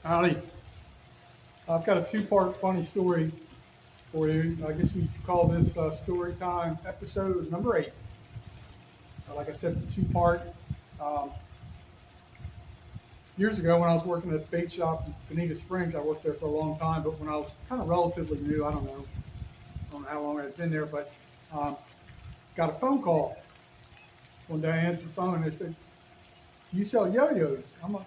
Howdy. I've got a two-part funny story for you. I guess you could call this story time episode number 8. Like I said, it's a two-part. Um, Years ago, when I was working at the bait shop in Bonita Springs, I worked there for a long time. But when I was kind of relatively new, I don't know how long I'd been there, but um, got a phone call one day. I answered the phone and they said, "You sell yo-yos?" I'm like,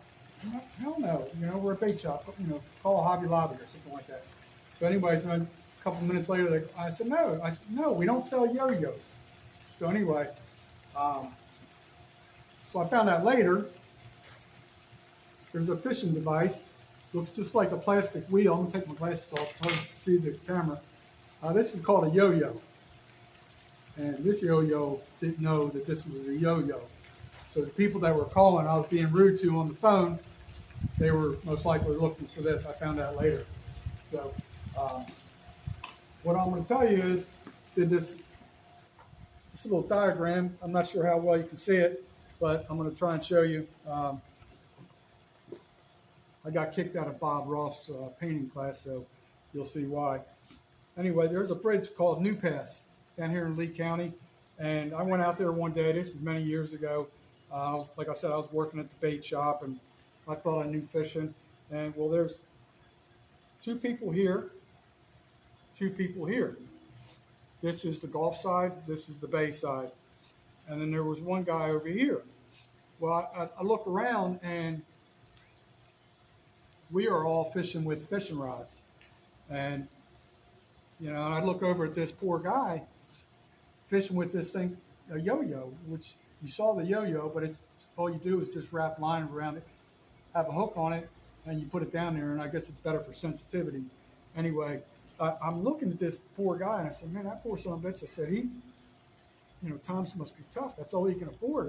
"Hell no! We're a bait shop. Call a Hobby Lobby or something like that." So, anyways, and a couple of minutes later, I said, "No, no, we don't sell yo-yos." So anyway, um, so I found out later there's a fishing device, looks just like a plastic wheel. I'm gonna take my glasses off so I can see the camera. This is called a yo-yo, and this yo-yo didn't know that this was a yo-yo. So the people that were calling, I was being rude to on the phone. They were most likely looking for this. I found out later. So um, what I'm going to tell you is, did this little diagram. I'm not sure how well you can see it, but I'm going to try and show you. I got kicked out of Bob Ross' painting class, so you'll see why. Anyway, there's a bridge called New Pass down here in Lee County, and I went out there one day. This is many years ago. Like I said, I was working at the bait shop, and I thought I knew fishing. And well, there's two people here, two people here. This is the Gulf side. This is the Bay side, and then there was one guy over here. Well, I look around and we are all fishing with fishing rods. And, I look over at this poor guy fishing with this thing, a yo yo, which you saw the yo yo, but it's all you do is just wrap line around it, have a hook on it, and you put it down there. And I guess it's better for sensitivity. Anyway, I'm looking at this poor guy and I said, man, that poor son of a bitch. I said, times must be tough. That's all he can afford.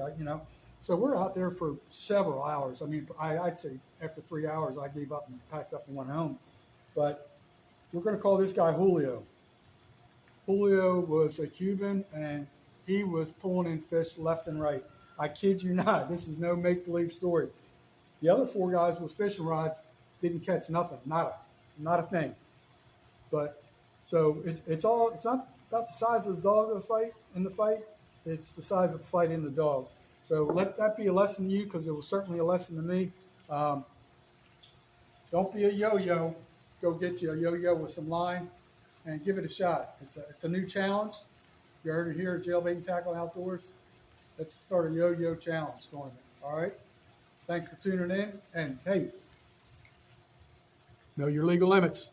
So we're out there for several hours. I mean, I'd say after 3 hours, I gave up and packed up and went home. But we're going to call this guy Julio. Julio was a Cuban, and he was pulling in fish left and right. I kid you not. This is no make-believe story. The other four guys with fishing rods didn't catch nothing, not a thing. But so it's not about the size of the dog of the fight in the fight. It's the size of the fight in the dog. So let that be a lesson to you, because it was certainly a lesson to me. Um, don't be a yo-yo. Go get you a yo-yo with some line and give it a shot. It's a new challenge. You heard it here at Jailbait and Tackle Outdoors. Let's start a yo-yo challenge tournament. All right. Thanks for tuning in. And hey, know your legal limits.